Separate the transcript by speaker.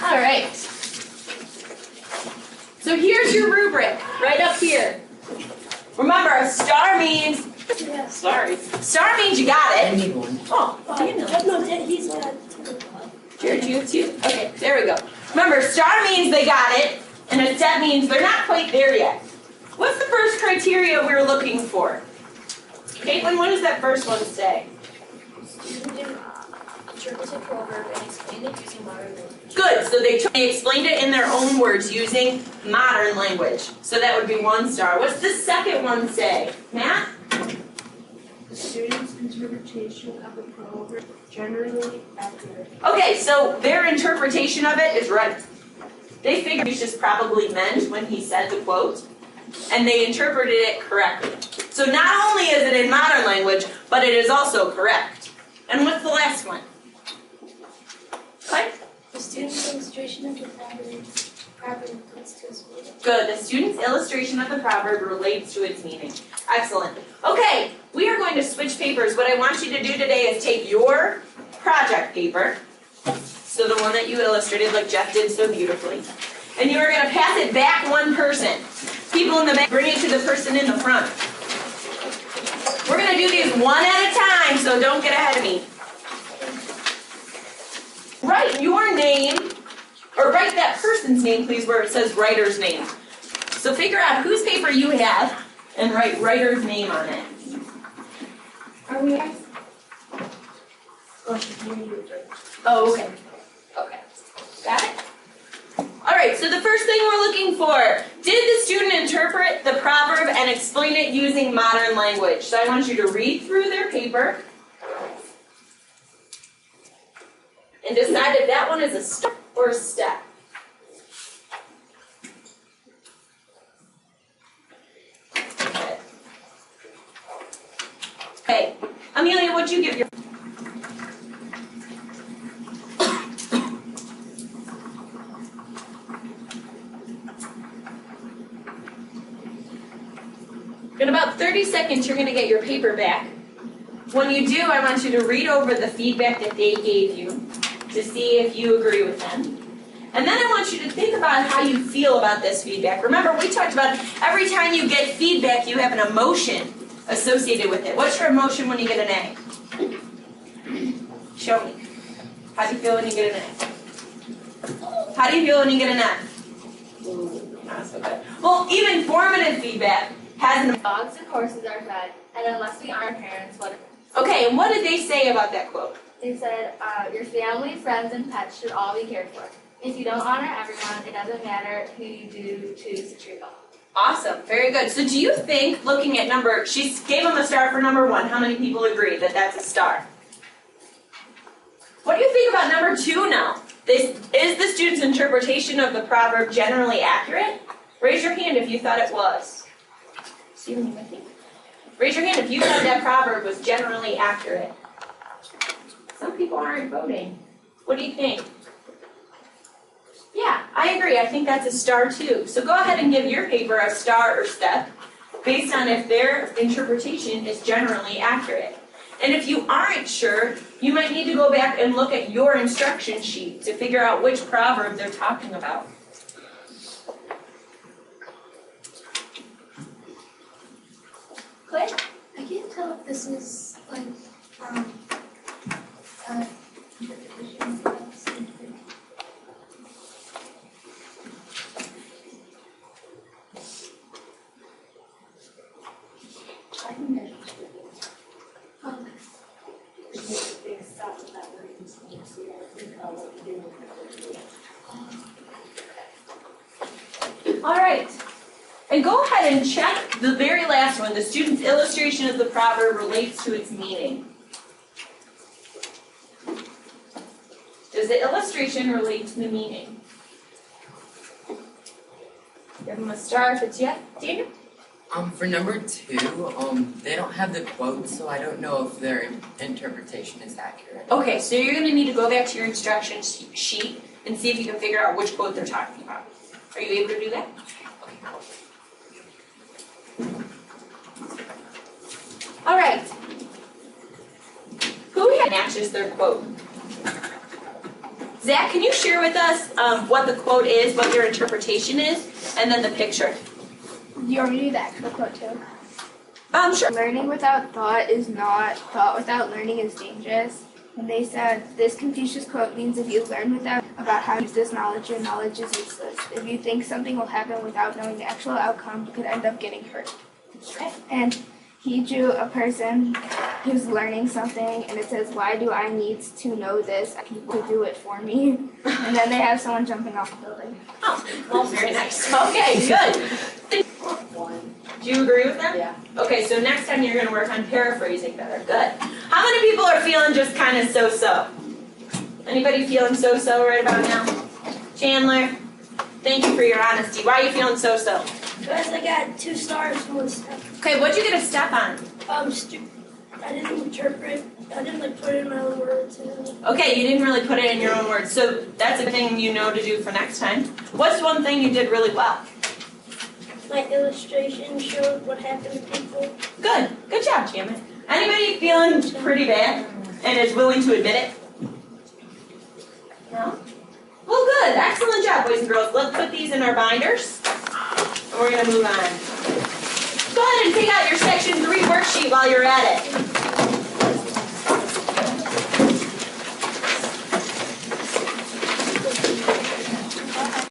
Speaker 1: All right. So here's your rubric, right up here. Remember, a star means, star means you got it.
Speaker 2: I need one.
Speaker 1: Oh,
Speaker 3: No, he's got.
Speaker 1: Jared, you have two? Okay, there we go. Remember, star means they got it, and a step means they're not quite there yet. What's the first criteria we're looking for? Caitlin, what does that first one say?
Speaker 3: Interpret a proverb and explain it using modern language.
Speaker 1: Good, so they explained it in their own words using modern language. So that would be 1 star. What's the second one say? Matt?
Speaker 3: The student's interpretation of a proverb generally accurate.
Speaker 1: Okay, so their interpretation of it is right. They figured Jesus probably meant when he said the quote, and they interpreted it correctly. So not only is it in modern language, but it is also correct. And what's the last one? Okay?
Speaker 3: The student's illustration of the proverb relates to its meaning.
Speaker 1: Good. The student's illustration of the proverb relates to its meaning. Excellent. Okay, we are going to switch papers. What I want you to do today is take your project paper, so the one that you illustrated like Jeff did so beautifully, and you are going to pass it back one person. People in the back, bring it to the person in the front. We're going to do these one at a time, so don't get ahead of me. Write your name, or write that person's name, please, where it says writer's name. So figure out whose paper you have and write writer's name on it.
Speaker 3: Are we?
Speaker 1: Oh, okay. Okay. Got it? All right, so the first thing we're looking for, did the student interpret the proverb and explain it using modern language? So I want you to read through their paper and decide if that one is a step or a step. Okay. Amelia, what'd you give your... In about 30 seconds, you're going to get your paper back. When you do, I want you to read over the feedback that they gave you to see if you agree with them. And then I want you to think about how you feel about this feedback. Remember, we talked about every time you get feedback, you have an emotion associated with it. What's your emotion when you get an A? Show me. How do you feel when you get an A? How do you feel when you get an F? Not so good. Well, even formative feedback has an...
Speaker 4: Dogs and horses are fed, and unless we aren't parents, what?
Speaker 1: Okay, and what did they say about that quote?
Speaker 4: They said, your family, friends, and pets should all be cared for. If you don't honor everyone, it doesn't matter who you do choose to treat well.
Speaker 1: Awesome, very good. So do you think, looking at number, she gave them a star for number 1. How many people agree that that's a star? What do you think about number 2 now? Is the student's interpretation of the proverb generally accurate? Raise your hand if you thought it was. Stephen, you with me? Raise your hand if you thought that proverb was generally accurate. Some people aren't voting. What do you think? Yeah, I agree. I think that's a star too. So go ahead and give your paper a star or step based on if their interpretation is generally accurate. And if you aren't sure, you might need to go back and look at your instruction sheet to figure out which proverb they're talking about. Claire?
Speaker 3: I can't tell if this is like interpretation of the same thing.
Speaker 5: I think I
Speaker 1: All right. And go ahead and check the very last one. The student's illustration of the proverb relates to its meaning. Does the illustration relate to the meaning? Give them a star if it's yes. Daniel?
Speaker 2: For number 2, they don't have the quote, so I don't know if their interpretation is accurate.
Speaker 1: Okay, so you're going to need to go back to your instruction sheet and see if you can figure out which quote they're talking about. Are you able to do that? Okay, cool. All right. Who matches their quote? Zach, can you share with us what the quote is, what your interpretation is, and then the picture?
Speaker 5: You want me to do the actual quote too?
Speaker 1: Sure.
Speaker 5: Learning without thought is not, thought without learning is dangerous. And they said, this Confucius quote means if you learn without about how to use this knowledge, your knowledge is useless. If you think something will happen without knowing the actual outcome, you could end up getting hurt.
Speaker 1: Okay.
Speaker 5: And he drew a person who's learning something, and it says, why do I need to know this? People do it for me. And then they have someone jumping off the building.
Speaker 1: Oh, well, very nice. Okay, good. Do you agree with them?
Speaker 6: Yeah.
Speaker 1: Okay, so next time you're going to work on paraphrasing better. Good. How many people are feeling just kind of so-so? Anybody feeling so-so right about now? Chandler, thank you for your honesty. Why are you feeling so-so?
Speaker 3: Because I got 2 stars for one step.
Speaker 1: Okay, what'd you get a step on?
Speaker 3: I didn't interpret. I didn't like put it in my own words.
Speaker 1: Okay, you didn't really put it in your own words, so that's a thing you know to do for next time. What's one thing you did really well?
Speaker 3: My illustration showed what happened to people.
Speaker 1: Good. Good job, Chandler. Anybody feeling pretty bad and is willing to admit it? No? Well, good. Excellent job, boys and girls. Let's put these in our binders, and we're going to move on. Go ahead and take out your Section 3 worksheet while you're at it.